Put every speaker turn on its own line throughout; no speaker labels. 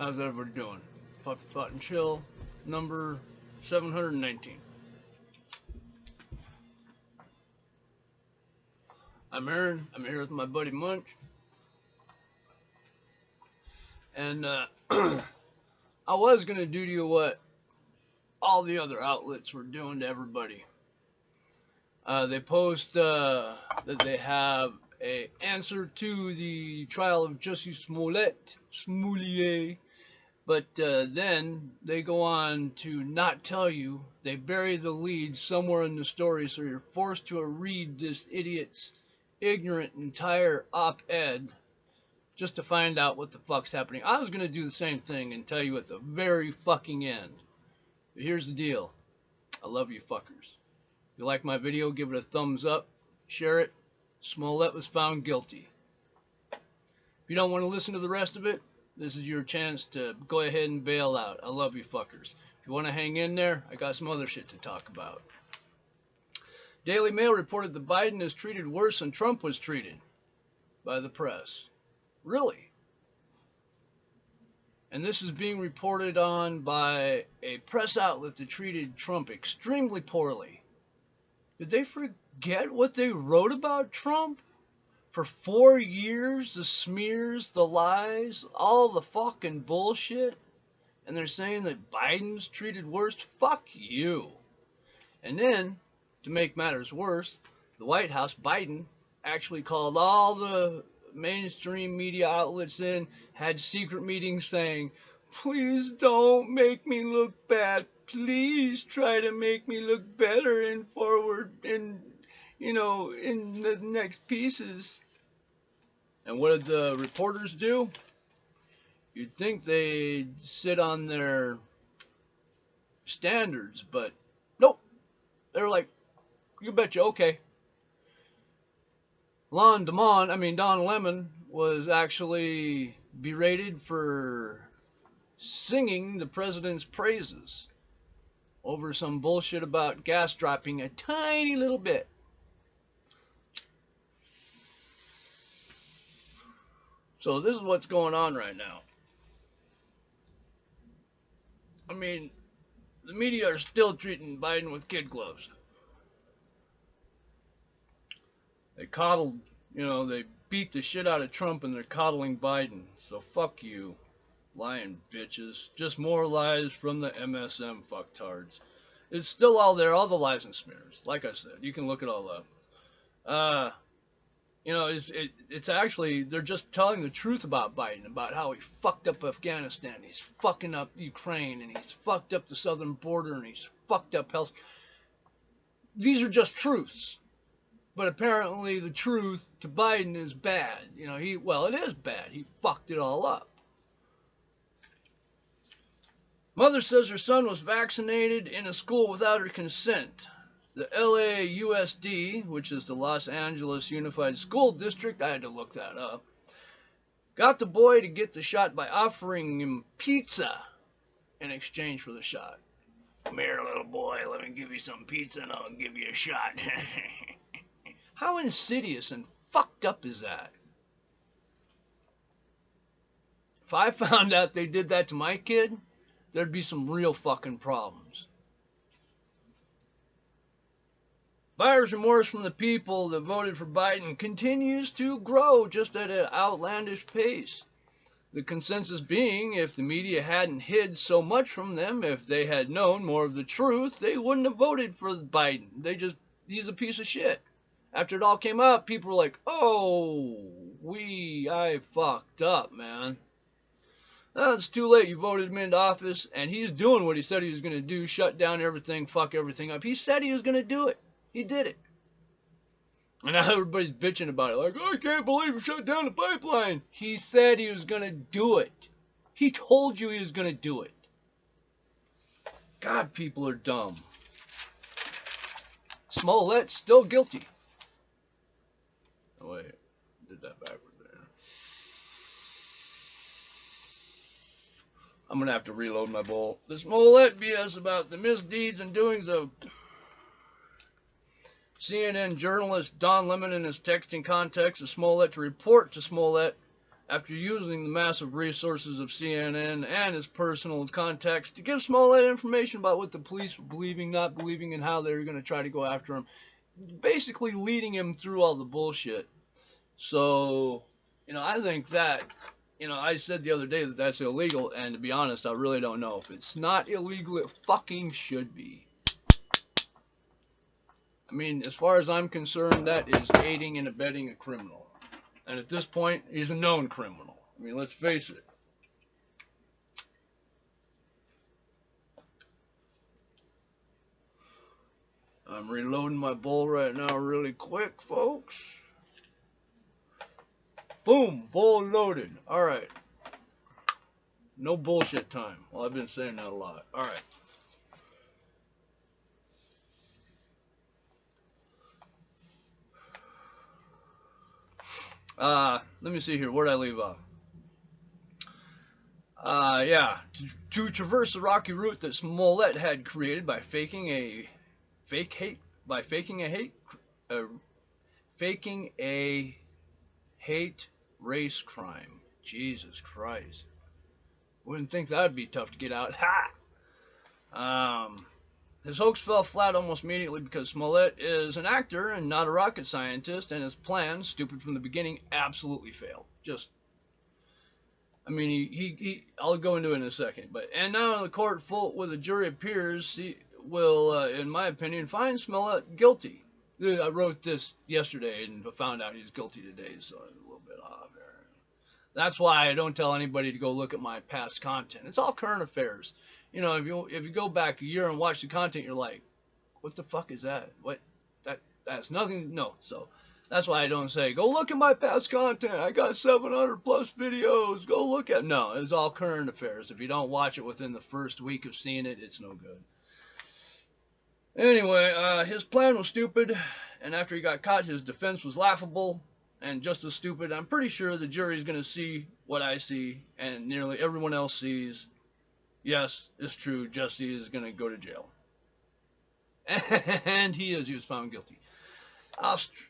How's everybody doing? Puff Thought and Chill, number 719. I'm Aaron. I'm here with my buddy Munch. And I was going to do to you what all the other outlets were doing to everybody. They post that they have an answer to the trial of Jussie Smollett, but then they go on to not tell you. They bury the lead somewhere in the story, so you're forced to read this idiot's ignorant entire op-ed just to find out what the fuck's happening. I was going to do the same thing and tell you at the very fucking end. But here's the deal. I love you fuckers. If you like my video, give it a thumbs up. Share it. Smollett was found guilty. If you don't want to listen to the rest of it, this is your chance to go ahead and bail out. I love you fuckers. If you want to hang in there, I got some other shit to talk about. Daily Mail reported that Biden is treated worse than Trump was treated by the press. Really? And this is being reported on by a press outlet that treated Trump extremely poorly. Did they forget what they wrote about Trump? For 4 years, the smears, the lies, all the fucking bullshit. And they're saying that Biden's treated worse? Fuck you. And then, to make matters worse, the White House, Biden, actually called all the mainstream media outlets in, had secret meetings saying, please don't make me look bad. Please try to make me look better and forward and, in the next pieces. And what did the reporters do? You'd think they'd sit on their standards, but nope. They're like, you betcha, okay. Don Lemon was actually berated for singing the president's praises over some bullshit about gas dropping a tiny little bit. So this is what's going on right now. I mean, the media are still treating Biden with kid gloves. They coddled, they beat the shit out of Trump and they're coddling Biden. So fuck you, lying bitches. Just more lies from the MSM fucktards. It's still all there, all the lies and smears. Like I said, you can look it all up. It's actually, they're just telling the truth about Biden, about how he fucked up Afghanistan, he's fucking up Ukraine, and he's fucked up the southern border, and he's fucked up health. These are just truths. But apparently the truth to Biden is bad. It is bad. He fucked it all up. Mother says her son was vaccinated in a school without her consent. The LAUSD, which is the Los Angeles Unified School District, I had to look that up, got the boy to get the shot by offering him pizza in exchange for the shot. Come here, little boy, let me give you some pizza and I'll give you a shot. How insidious and fucked up is that? If I found out they did that to my kid, there'd be some real fucking problems. Buyer's remorse from the people that voted for Biden continues to grow just at an outlandish pace. The consensus being, if the media hadn't hid so much from them, if they had known more of the truth, they wouldn't have voted for Biden. He's a piece of shit. After it all came out, people were like, I fucked up, man. No, it's too late. You voted him into office, and he's doing what he said he was going to do, shut down everything, fuck everything up. He said he was going to do it. He did it. And now everybody's bitching about it. Like, I can't believe he shut down the pipeline. He said he was going to do it. He told you he was going to do it. God, people are dumb. Smollett's still guilty. Oh, wait. Did that backward there. I'm going to have to reload my bowl. The Smollett BS about the misdeeds and doings of CNN journalist Don Lemon in his texting contacts of Smollett to report to Smollett after using the massive resources of CNN and his personal contacts to give Smollett information about what the police were believing, not believing, and how they were going to try to go after him, basically leading him through all the bullshit. So, I think that, I said the other day that that's illegal, and to be honest, I really don't know. If it's not illegal, it fucking should be. I mean, as far as I'm concerned, that is aiding and abetting a criminal. And at this point, he's a known criminal. I mean, let's face it. I'm reloading my bowl right now really quick, folks. Boom, bowl loaded. All right. No bullshit time. Well, I've been saying that a lot. All right. Let me see here. Where'd I leave off? Yeah. To traverse the rocky route that Smollett had created by faking a hate race crime. Jesus Christ. Wouldn't think that'd be tough to get out. Ha! His hoax fell flat almost immediately because Smollett is an actor and not a rocket scientist, and his plan, stupid from the beginning, absolutely failed. I'll go into it in a second. And now the court full with a jury of peers will, in my opinion, find Smollett guilty. I wrote this yesterday and found out he's guilty today, so I'm a little bit off there. That's why I don't tell anybody to go look at my past content. It's all current affairs. If you go back a year and watch the content, you're like, what the fuck is that? That's nothing. No. So that's why I don't say, go look at my past content. I got 700 plus videos. Go look at. No, it's all current affairs. If you don't watch it within the first week of seeing it, it's no good. Anyway, his plan was stupid, and after he got caught, his defense was laughable and just as stupid. I'm pretty sure the jury's going to see what I see, and nearly everyone else sees. Yes, it's true. Jesse is going to go to jail. And he is. He was found guilty.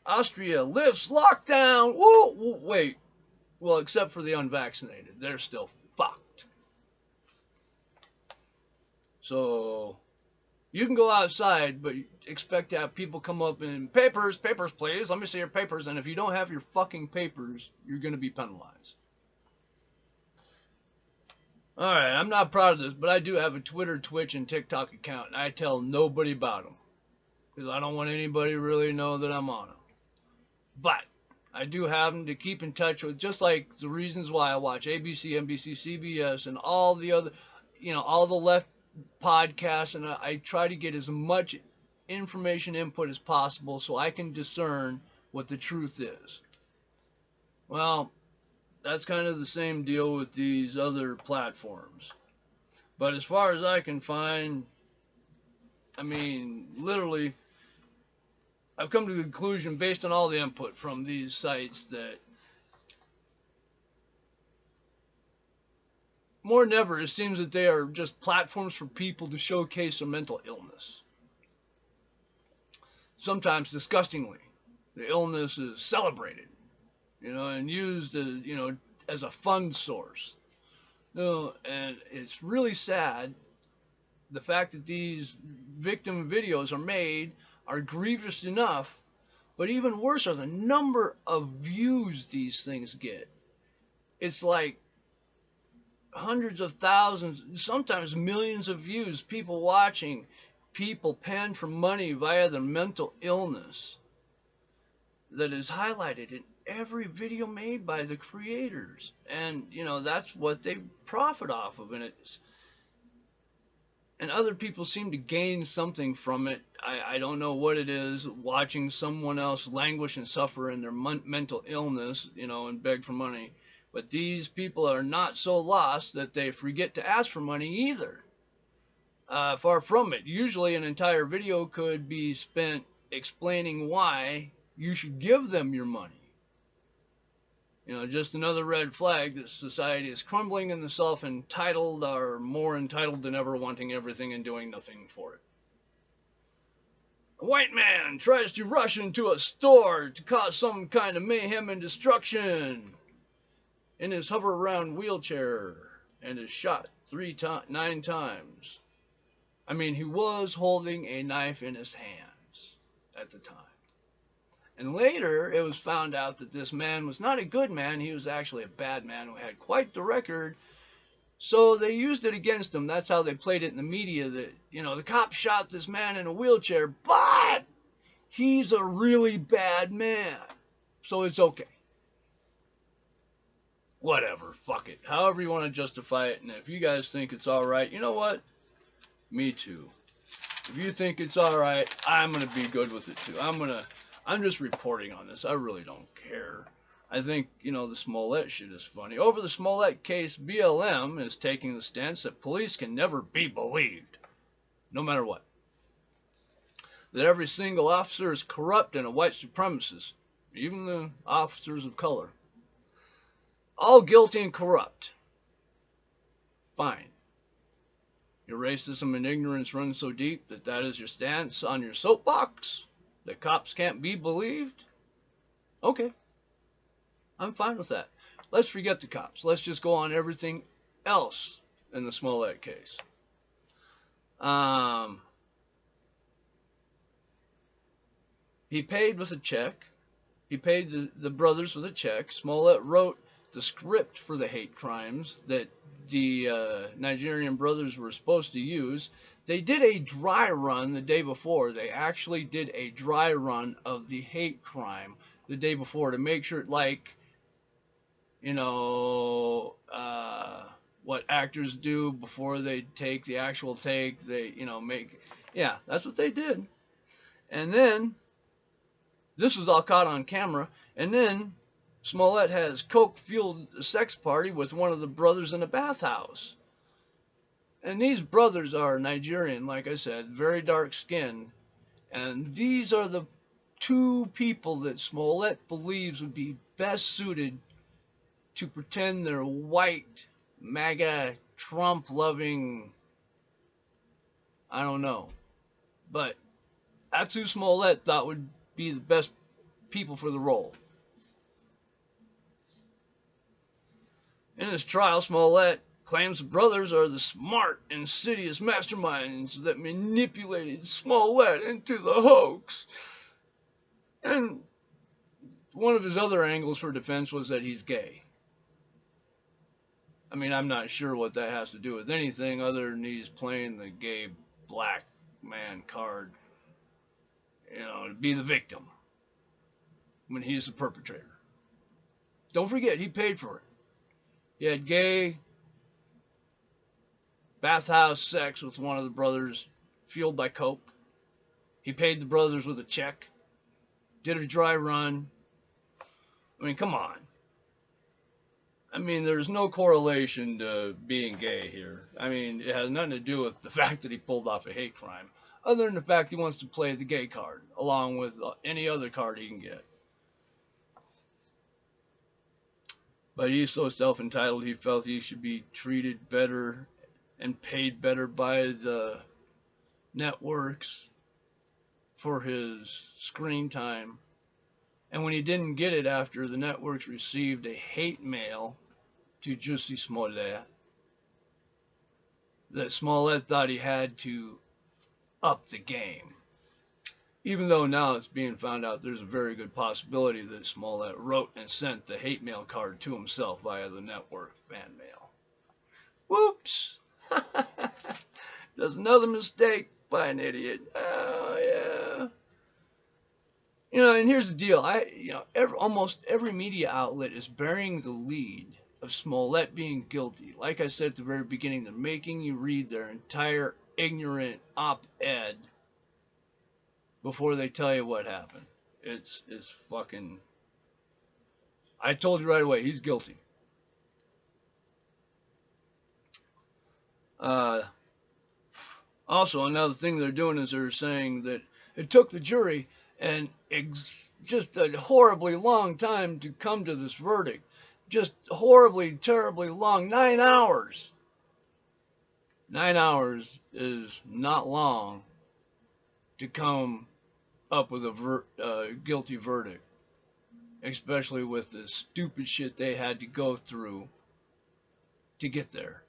Austria lifts lockdown. Whoa, wait. Well, except for the unvaccinated. They're still fucked. So, you can go outside, but expect to have people come up and, papers, please. Let me see your papers. And if you don't have your fucking papers, you're going to be penalized. Alright, I'm not proud of this, but I do have a Twitter, Twitch, and TikTok account, and I tell nobody about them. Because I don't want anybody to really know that I'm on them. But, I do have them to keep in touch with, just like the reasons why I watch ABC, NBC, CBS, and all the other, all the left podcasts, and I try to get as much information input as possible so I can discern what the truth is. Well, that's kind of the same deal with these other platforms. But as far as I can find, literally, I've come to the conclusion based on all the input from these sites that more than ever, it seems that they are just platforms for people to showcase their mental illness. Sometimes, disgustingly, the illness is celebrated. And used as a fund source. And it's really sad. The fact that these victim videos are made are grievous enough, but even worse are the number of views these things get. It's like hundreds of thousands, sometimes millions of views, people watching, people paying for money via their mental illness that is highlighted in every video made by the creators. And that's what they profit off of, and other people seem to gain something from it. I don't know what it is, watching someone else languish and suffer in their mental illness, and beg for money. But these people are not so lost that they forget to ask for money either. Far from it. Usually an entire video could be spent explaining why you should give them your money. Just another red flag that society is crumbling and the self-entitled are more entitled than ever, wanting everything and doing nothing for it. A white man tries to rush into a store to cause some kind of mayhem and destruction. in his hover around wheelchair and is shot 9 times. I mean, he was holding a knife in his hands at the time. And later, it was found out that this man was not a good man. He was actually a bad man who had quite the record. So they used it against him. That's how they played it in the media that, the cop shot this man in a wheelchair, but he's a really bad man. So it's okay. Whatever. Fuck it. However you want to justify it. And if you guys think it's all right, you know what? Me too. If you think it's all right, I'm going to be good with it too. I'm just reporting on this. I really don't care. I think, the Smollett shit is funny. Over the Smollett case, BLM is taking the stance that police can never be believed, no matter what. That every single officer is corrupt and a white supremacist, even the officers of color. All guilty and corrupt. Fine. Your racism and ignorance run so deep that is your stance on your soapbox? That cops can't be believed? Okay. I'm fine with that. Let's forget the cops. Let's just go on everything else in the Smollett case. He paid with a check. He paid the brothers with a check. Smollett wrote the script for the hate crimes that the Nigerian brothers were supposed to use. They did a dry run the day before. They actually did a dry run of the hate crime the day before to make sure, what actors do before they take the actual take. They, that's what they did. And then, this was all caught on camera. And then, Smollett has coke-fueled sex party with one of the brothers in a bathhouse. And these brothers are Nigerian, like I said, very dark skin. And these are the two people that Smollett believes would be best suited to pretend they're white, MAGA, Trump-loving, I don't know. But that's who Smollett thought would be the best people for the role. In his trial, Smollett claims the brothers are the smart, insidious masterminds that manipulated Smollett into the hoax. And one of his other angles for defense was that he's gay. I mean, I'm not sure what that has to do with anything other than he's playing the gay black man card, to be the victim when he's the perpetrator. Don't forget, he paid for it. He had gay bathhouse sex with one of the brothers, fueled by coke. He paid the brothers with a check. Did a dry run. I mean, come on. I mean, there's no correlation to being gay here. I mean, it has nothing to do with the fact that he pulled off a hate crime, other than the fact he wants to play the gay card, along with any other card he can get. But he's so self-entitled, he felt he should be treated better and paid better by the networks for his screen time. And when he didn't get it after the networks received a hate mail to Jussie Smollett, that Smollett thought he had to up the game. Even though now it's being found out there's a very good possibility that Smollett wrote and sent the hate mail card to himself via the network fan mail. Whoops! There's another mistake by an idiot. Oh, yeah. And here's the deal. Almost every media outlet is burying the lead of Smollett being guilty. Like I said at the very beginning, they're making you read their entire ignorant op-ed before they tell you what happened. It's fucking... I told you right away, he's guilty. Also, another thing they're doing is they're saying that it took the jury just a horribly long time to come to this verdict. Just horribly, terribly long. 9 hours. 9 hours is not long to come up with a guilty verdict. especially with the stupid shit they had to go through to get there.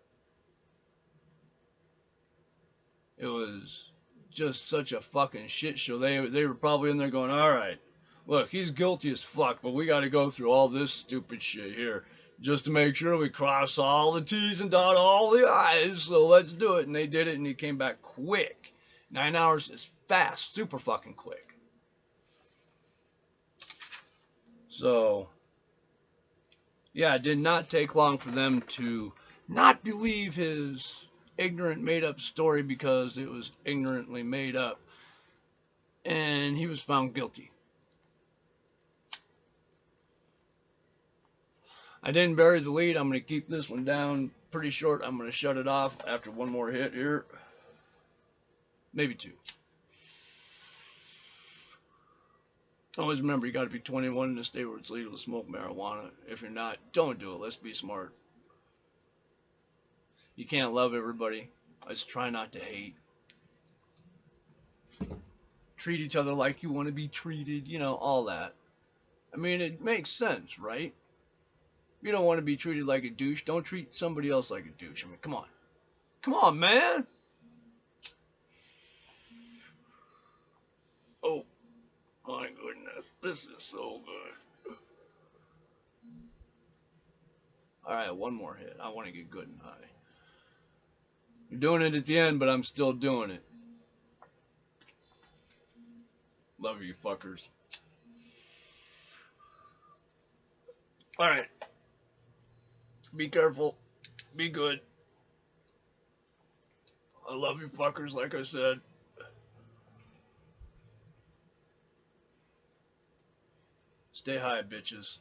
It was just such a fucking shit show. They were probably in there going, all right, look, he's guilty as fuck, but we got to go through all this stupid shit here just to make sure we cross all the T's and dot all the I's. So let's do it. And they did it, and he came back quick. 9 hours is fast, super fucking quick. So, yeah, it did not take long for them to not believe his ignorant, made up story because it was ignorantly made up. And he was found guilty. I didn't bury the lead. I'm going to keep this one down pretty short. I'm going to shut it off after one more hit here. Maybe two. Always remember, you got to be 21 in the state where it's legal to smoke marijuana. If you're not, don't do it. Let's be smart. You can't love everybody. Let's try not to hate. Treat each other like you want to be treated. You know, all that. I mean, it makes sense, right? If you don't want to be treated like a douche, don't treat somebody else like a douche. I mean, come on. Come on, man. Oh, my goodness. This is so good. Alright, one more hit. I want to get good and high. I'm doing it at the end, but I'm still doing it. Love you, fuckers. Alright. Be careful. Be good. I love you, fuckers, like I said. Stay high, bitches.